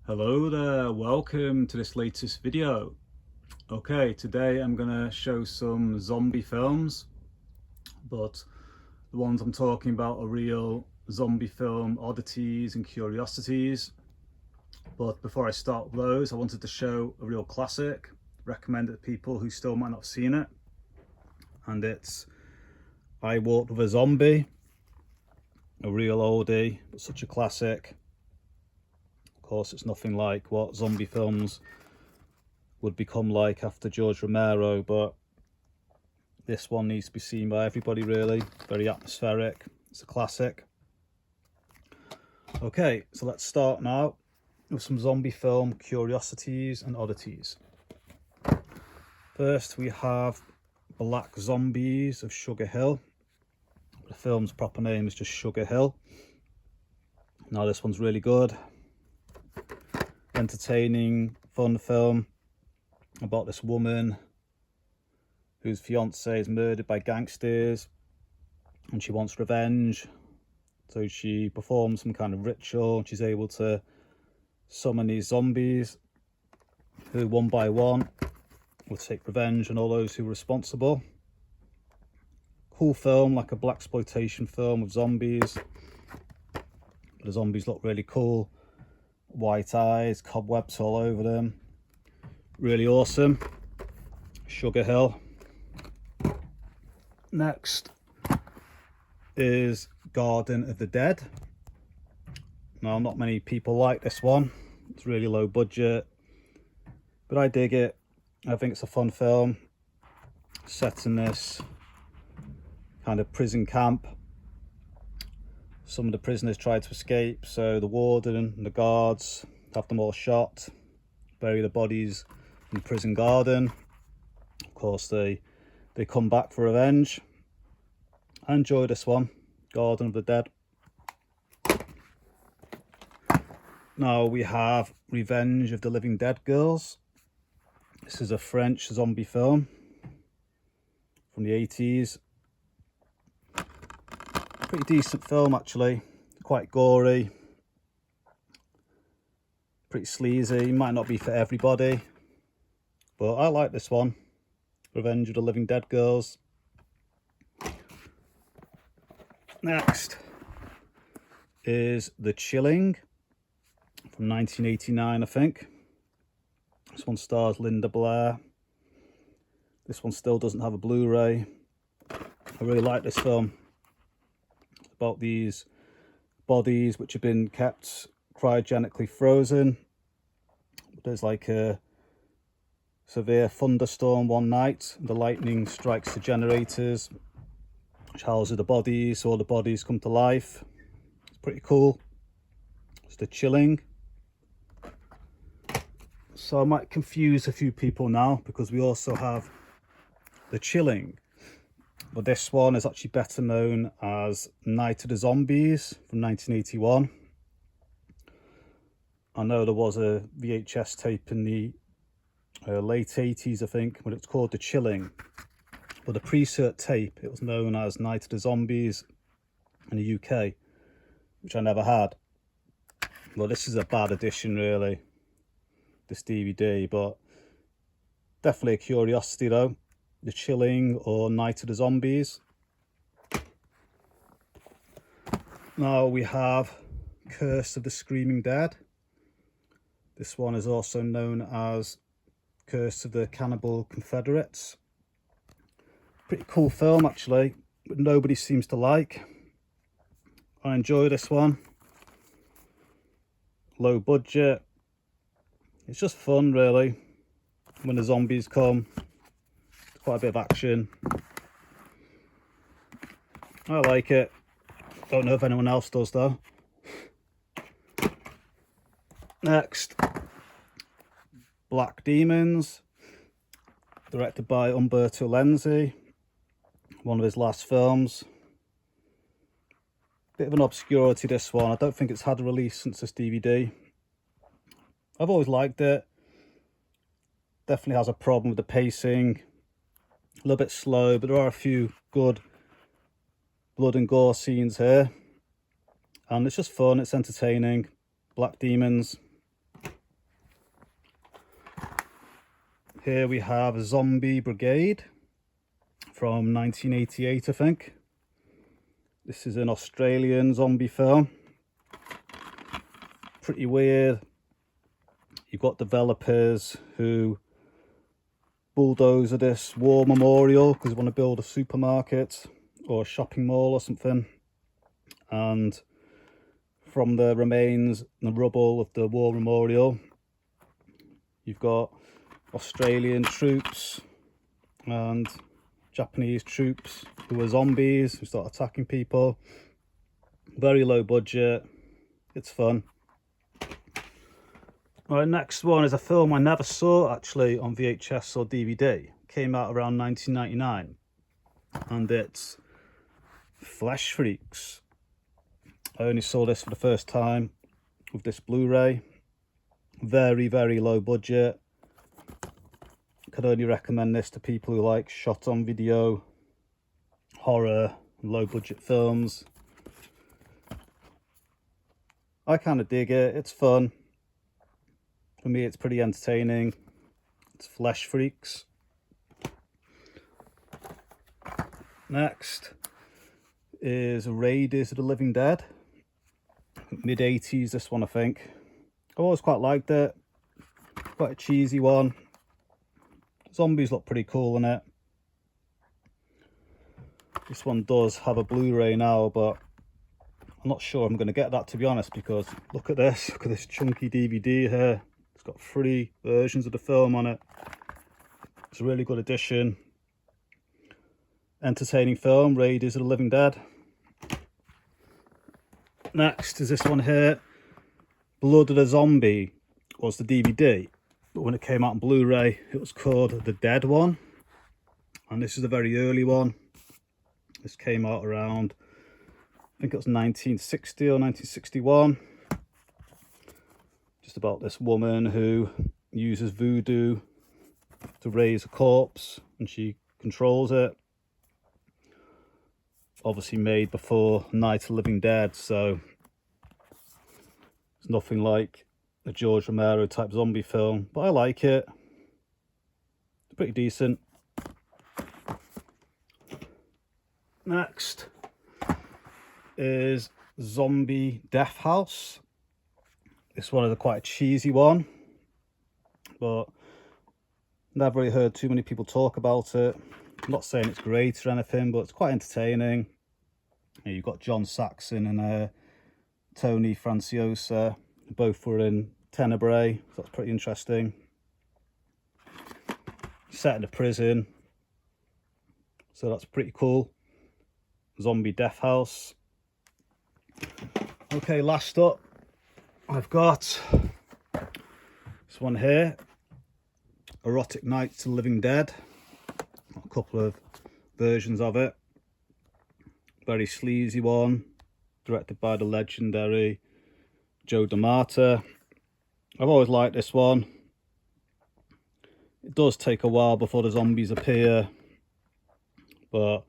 Hello there, welcome to this latest video. Okay, today I'm gonna show some zombie films, but the ones I'm talking about are real zombie film oddities and curiosities. But before I start with those, I wanted to show a real classic, recommended to people who still might not have seen it. And it's I Walked with a Zombie, a real oldie, but such a classic. Of course, it's nothing like what zombie films would become like after George Romero, but this one needs to be seen by everybody really. Very atmospheric. It's a classic. Okay, so let's start now with some zombie film curiosities and oddities. First we have Black Zombies of Sugar Hill. The film's proper name is just Sugar Hill. Now this one's really good. Entertaining, fun film about this woman whose fiance is murdered by gangsters and she wants revenge. So she performs some kind of ritual and she's able to summon these zombies who one by one will take revenge on all those who are responsible. Cool film, like a blaxploitation film with zombies. The zombies look really cool. White eyes, cobwebs all over them. Really awesome. Sugar Hill. Next is Garden of the Dead. Now, not many people like this one. It's really low budget, but I dig it. I think it's a fun film set in this kind of prison camp. Some of the prisoners try to escape, so the warden and the guards have them all shot, bury the bodies in the prison garden. Of course, they come back for revenge. I enjoy this one, Garden of the Dead. Now we have Revenge of the Living Dead Girls. This is a French zombie film from the 80s. Pretty decent film actually, quite gory, pretty sleazy. Might not be for everybody, but I like this one, Revenge of the Living Dead Girls. Next is The Chilling from 1989, I think. This one stars Linda Blair. This one still doesn't have a Blu-ray. I really like this film. About these bodies which have been kept cryogenically frozen. There's like a severe thunderstorm one night and the lightning strikes the generators which houses the bodies, so all the bodies come to life. It's pretty cool. It's The Chilling. So I might confuse a few people now because we also have The Chilling, but this one is actually better known as Night of the Zombies from 1981. I know there was a VHS tape in the late 80s, I think, when it's called The Chilling. But the pre-cert tape, it was known as Night of the Zombies in the UK, which I never had. Well, this is a bad edition, really, this DVD, but definitely a curiosity, though. The Chilling or Night of the Zombies. Now we have Curse of the Screaming Dead. This one is also known as Curse of the Cannibal Confederates. Pretty cool film actually, but nobody seems to like. I enjoy this one. Low budget. It's just fun really. When the zombies come, quite a bit of action. I like it. Don't know if anyone else does though. Next, Black Demons, directed by Umberto Lenzi. One of his last films. Bit of an obscurity, this one. I don't think it's had a release since this DVD. I've always liked it. Definitely has a problem with the pacing. A little bit slow, but there are a few good blood and gore scenes here. And it's just fun, it's entertaining. Black Demons. Here we have Zombie Brigade from 1988, I think. This is an Australian zombie film. Pretty weird. You've got developers who bulldoze this war memorial because they want to build a supermarket or a shopping mall or something. And from the remains and the rubble of the war memorial, you've got Australian troops and Japanese troops who are zombies who start attacking people. Very low budget. It's fun. Alright, next one is a film I never saw actually on VHS or DVD. It came out around 1999, and it's Flesh Freaks. I only saw this for the first time with this Blu-ray. Very, very low budget. Could only recommend this to people who like shot on video, horror, low budget films. I kind of dig it. It's fun. For me, it's pretty entertaining. It's Flesh Freaks. Next is Raiders of the Living Dead. Mid-80s, this one, I think. I always quite liked it. Quite a cheesy one. Zombies look pretty cool in it. This one does have a Blu-ray now, but I'm not sure I'm going to get that, to be honest, because look at this. Look at this chunky DVD here. It's got 3 versions of the film on it. It's a really good addition. Entertaining film, Raiders of the Living Dead. Next is this one here. Blood of the Zombie was the DVD, but when it came out on Blu-ray, it was called The Dead One. And this is a very early one. This came out around, I think it was 1960 or 1961. Just about this woman who uses voodoo to raise a corpse, and she controls it. Obviously made before Night of the Living Dead, so it's nothing like a George Romero type zombie film, but I like it. It's pretty decent. Next is Zombie Death House. This one is quite a cheesy one, but never really heard too many people talk about it. I'm not saying it's great or anything, but it's quite entertaining. You've got John Saxon and Tony Franciosa. Both were in Tenebrae, so that's pretty interesting. Set in a prison, so that's pretty cool. Zombie Death House. Okay, last up, I've got this one here, Erotic Nights of the Living Dead. A couple of versions of it. Very sleazy one, directed by the legendary Joe D'Amata. I've always liked this one. It does take a while before the zombies appear, but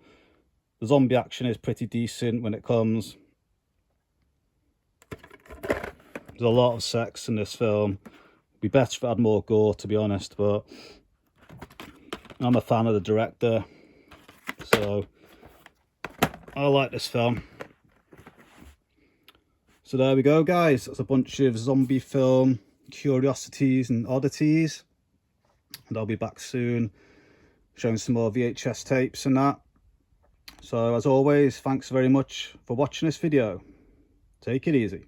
the zombie action is pretty decent when it comes. There's a lot of sex in this film. It'd be better if it had more gore, to be honest, but I'm a fan of the director, so I like this film. So there we go, guys. That's a bunch of zombie film curiosities and oddities, and I'll be back soon showing some more VHS tapes and that. So as always, thanks very much for watching this video. Take it easy.